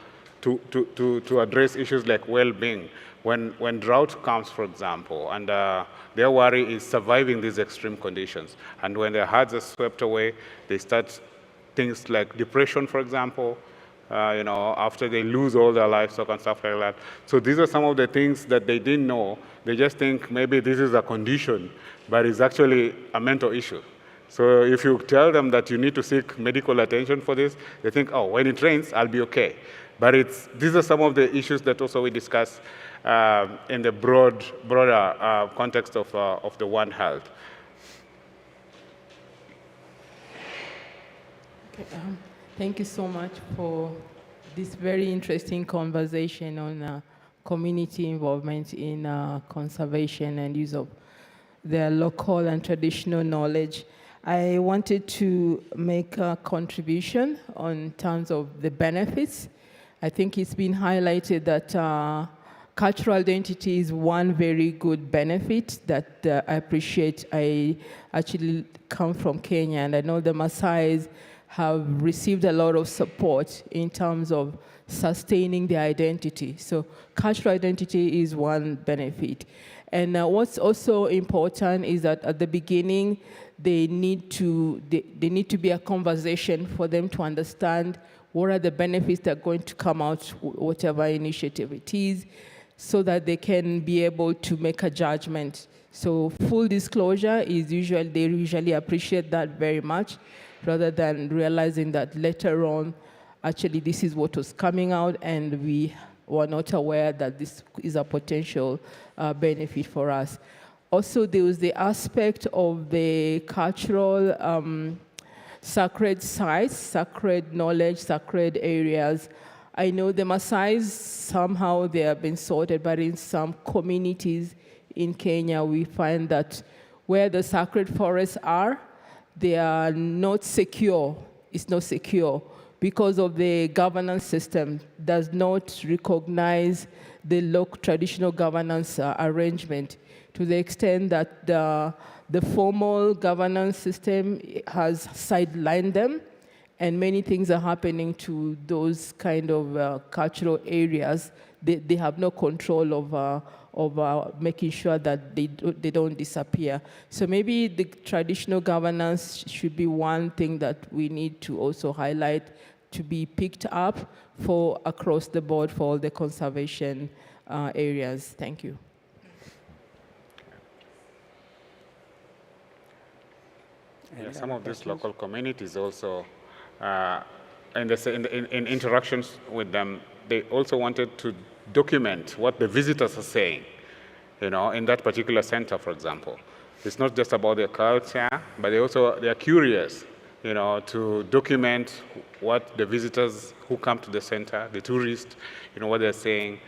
address issues like well-being. When drought comes, for example, and their worry is surviving these extreme conditions. And when their herds are swept away, they start things like depression, for example, after they lose all their livestock and stuff like that. So these are some of the things that they didn't know. They just think maybe this is a condition, but it's actually a mental issue. So if you tell them that you need to seek medical attention for this, they think, oh, when it rains, I'll be okay. But these are some of the issues that also we discuss in the broader context of the One Health. Okay, thank you so much for this very interesting conversation on community involvement in conservation and use of their local and traditional knowledge. I wanted to make a contribution on terms of the benefits. I think it's been highlighted that cultural identity is one very good benefit that I appreciate. I actually come from Kenya, and I know the Maasais have received a lot of support in terms of sustaining their identity. So cultural identity is one benefit. And what's also important is that at the beginning, they need to be a conversation for them to understand what are the benefits that are going to come out, whatever initiative it is. so that they can be able to make a judgment. So full disclosure is usually, they usually appreciate that very much, rather than realizing that later on, actually this is what was coming out and we were not aware that this is a potential benefit for us. Also, there was the aspect of the cultural sacred sites, sacred knowledge, sacred areas. I know the Maasais, somehow they have been sorted, but in some communities in Kenya, we find that where the sacred forests are, they are not secure. It's not secure because of the governance system does not recognize the traditional governance arrangement, to the extent that the formal governance system has sidelined them, and many things are happening to those kind of cultural areas. They have no control of making sure that they don't disappear. So maybe the traditional governance should be one thing that we need to also highlight, to be picked up for across the board for all the conservation areas. Thank you. Yeah, some of these local communities also, in interactions with them, they also wanted to document what the visitors are saying, in that particular center, for example. It's not just about their culture, but they are curious, to document what the visitors who come to the center, the tourists, what they're saying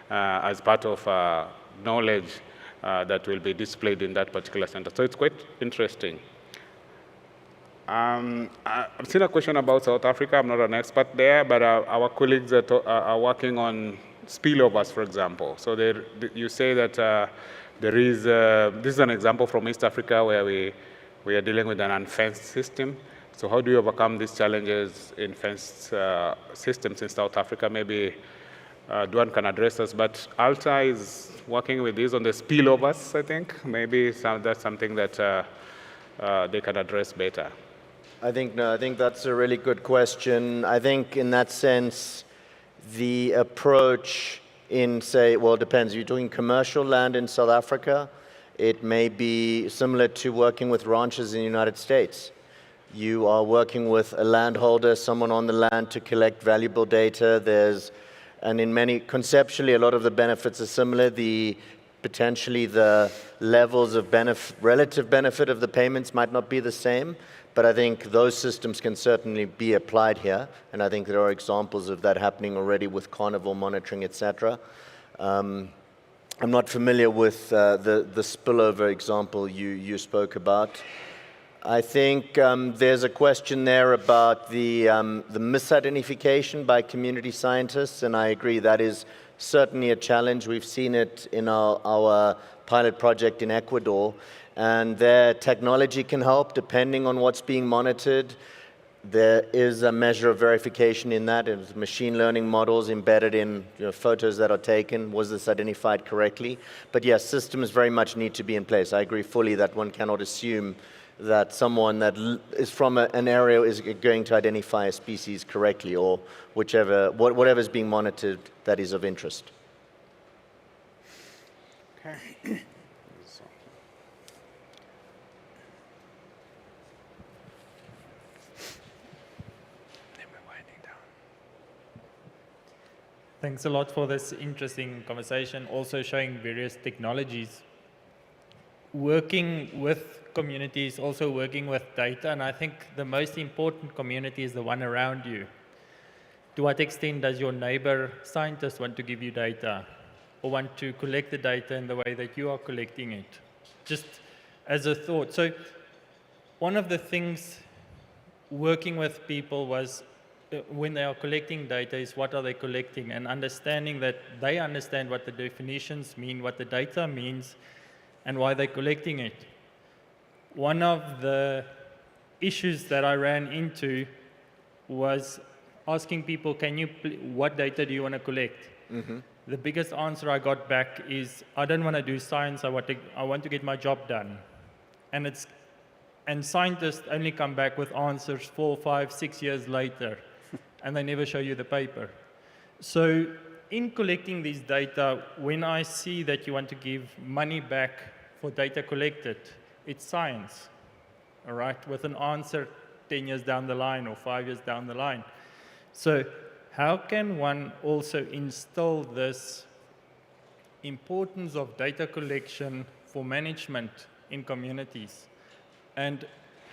as part of knowledge that will be displayed in that particular center. So it's quite interesting. I've seen a question about South Africa. I'm not an expert there, but our colleagues are working on spillovers, for example. So you say that there is, this is an example from East Africa where we are dealing with an unfenced system. So how do you overcome these challenges in fenced systems in South Africa? Maybe Duan can address us, but Alta is working with this on the spillovers, I think. Maybe that's something that they can address better. I think that's a really good question. I think in that sense, the approach in, say, well, it depends. You're talking commercial land in South Africa, it may be similar to working with ranchers in the United States. You are working with a landholder, someone on the land to collect valuable data. Conceptually, a lot of the benefits are similar. Potentially the levels of relative benefit of the payments might not be the same, but I think those systems can certainly be applied here, and I think there are examples of that happening already with carnivore monitoring, etc. I'm not familiar with the spillover example you spoke about. I think there's a question there about the misidentification by community scientists, and I agree that is certainly a challenge. We've seen it in our pilot project in Ecuador, and their technology can help depending on what's being monitored. There is a measure of verification in that, and machine learning models embedded in photos that are taken. Was this identified correctly? But yes, systems very much need to be in place. I agree fully that one cannot assume that someone that is from an area is going to identify a species correctly, or whatever is being monitored that is of interest. Okay. Thanks a lot for this interesting conversation, also showing various technologies. Working with communities, also working with data, and I think the most important community is the one around you. To what extent does your neighbor scientist want to give you data, or want to collect the data in the way that you are collecting it? Just as a thought. So one of the things working with people was when they are collecting data is what are they collecting, and understanding that they understand what the definitions mean, what the data means, and why they're collecting it. One of the issues that I ran into was asking people, what data do you want to collect? Mm-hmm. The biggest answer I got back is, I don't want to do science, I want to get my job done. And scientists only come back with answers 4, 5, 6 years later, and they never show you the paper. So in collecting these data, when I see that you want to give money back for data collected, it's science, all right, with an answer 10 years down the line or 5 years down the line. So how can one also instill this importance of data collection for management in communities? And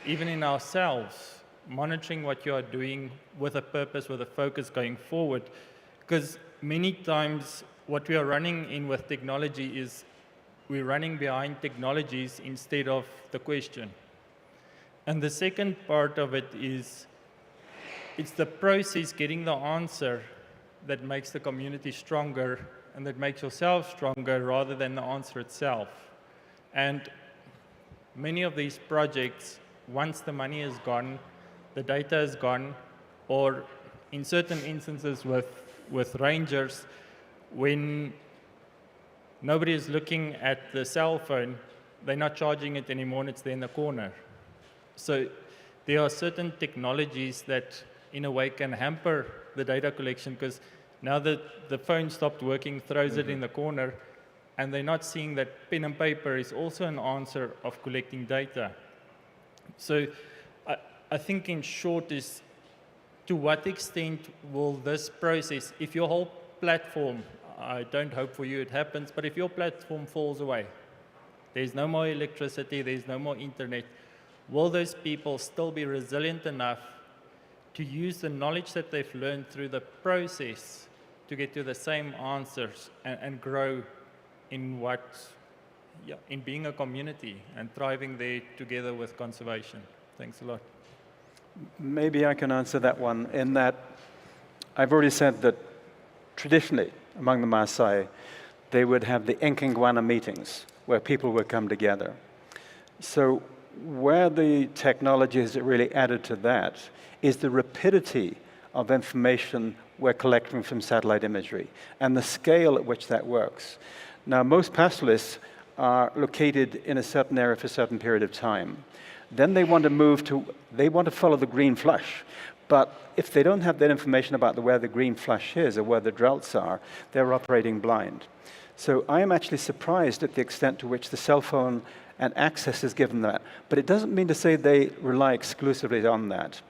even in ourselves, monitoring what you are doing with a purpose, with a focus going forward. Because many times what we are running in with technology is we're running behind technologies instead of the question. And the second part of it is it's the process, getting the answer, that makes the community stronger and that makes yourself stronger rather than the answer itself. And many of these projects, once the money is gone, the data is gone, or in certain instances with rangers, when nobody is looking at the cell phone, they're not charging it anymore and it's there in the corner. So there are certain technologies that in a way can hamper the data collection, because now that the phone stopped working, throws it in the corner, and they're not seeing that pen and paper is also an answer of collecting data. So I think in short is, to what extent will this process, if your whole platform, I don't hope for you it happens, but if your platform falls away, there's no more electricity, there's no more internet, will those people still be resilient enough to use the knowledge that they've learned through the process to get to the same answers and grow in in being a community and thriving there together with conservation? Thanks a lot. Maybe I can answer that one in that I've already said that traditionally among the Maasai, they would have the Enkingwana meetings where people would come together. So where the technology has really added to that is the rapidity of information we're collecting from satellite imagery and the scale at which that works. Now, most pastoralists are located in a certain area for a certain period of time. Then they want to follow the green flush. But if they don't have that information about where the green flush is or where the droughts are, they're operating blind. So I am actually surprised at the extent to which the cell phone and access is given that. But it doesn't mean to say they rely exclusively on that.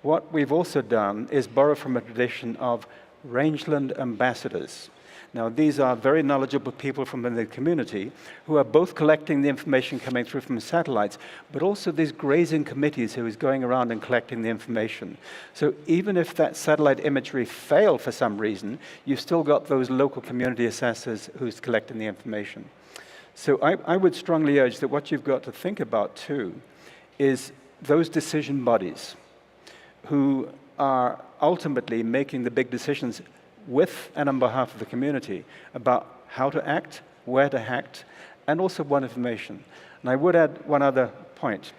What we've also done is borrow from a tradition of rangeland ambassadors. Now, these are very knowledgeable people from the community who are both collecting the information coming through from satellites, but also these grazing committees who is going around and collecting the information. So even if that satellite imagery failed for some reason, you've still got those local community assessors who's collecting the information. So I would strongly urge that what you've got to think about, too, is those decision bodies who are ultimately making the big decisions with and on behalf of the community about how to act, where to act, and also what information. And I would add one other point.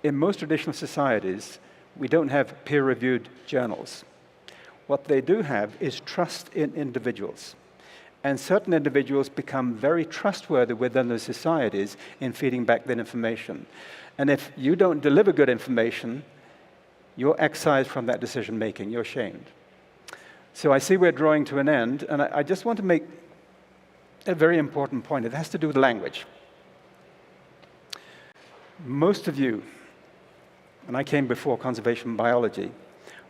In most traditional societies, we don't have peer-reviewed journals. What they do have is trust in individuals. And certain individuals become very trustworthy within those societies in feeding back that information. And if you don't deliver good information, you're excised from that decision-making, you're shamed. So I see we're drawing to an end, and I just want to make a very important point. It has to do with language. Most of you, and I came before conservation biology,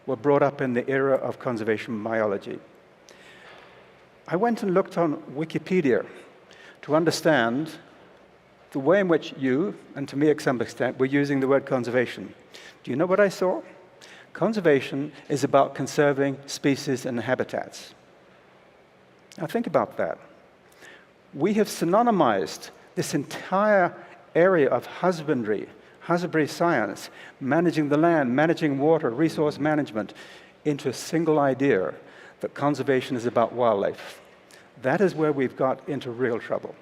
were brought up in the era of conservation biology. I went and looked on Wikipedia to understand the way in which you, and to me to some extent, were using the word conservation. Do you know what I saw? Conservation is about conserving species and habitats. Now think about that. We have synonymized this entire area of husbandry science, managing the land, managing water, resource management, into a single idea that conservation is about wildlife. That is where we've got into real trouble.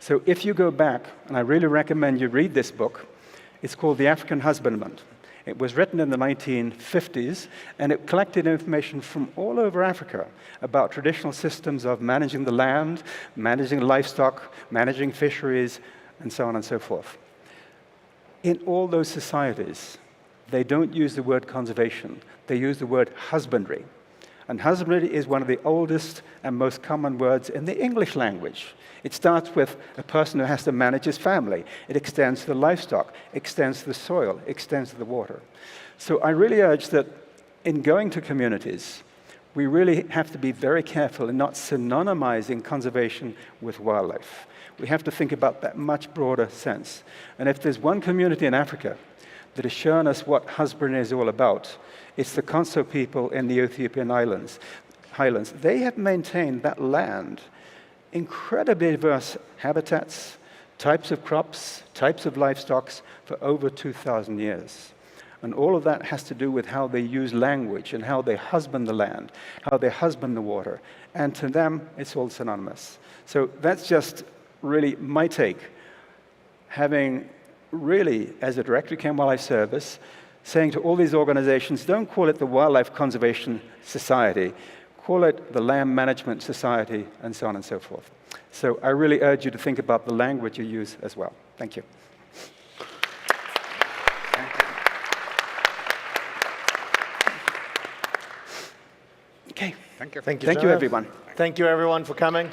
So if you go back, and I really recommend you read this book, it's called The African Husbandman. It was written in the 1950s, and it collected information from all over Africa about traditional systems of managing the land, managing livestock, managing fisheries, and so on and so forth. In all those societies, they don't use the word conservation. They use the word husbandry. And husbandry is one of the oldest and most common words in the English language. It starts with a person who has to manage his family. It extends to the livestock, extends to the soil, extends to the water. So I really urge that in going to communities, we really have to be very careful in not synonymizing conservation with wildlife. We have to think about that much broader sense. And if there's one community in Africa that has shown us what husbandry is all about, it's the Konso people in the Ethiopian highlands. They have maintained that land, incredibly diverse habitats, types of crops, types of livestock for over 2,000 years. And all of that has to do with how they use language and how they husband the land, how they husband the water. And to them, it's all synonymous. So that's just really my take. Having really, as a director of Kenya Wildlife Service, saying to all these organizations, don't call it the Wildlife Conservation Society, call it the Land Management Society, and so on and so forth. So I really urge you to think about the language you use as well. Thank you. Okay. Thank you. Thank you, Thank you, Joseph. everyone. Thank you, everyone, for coming.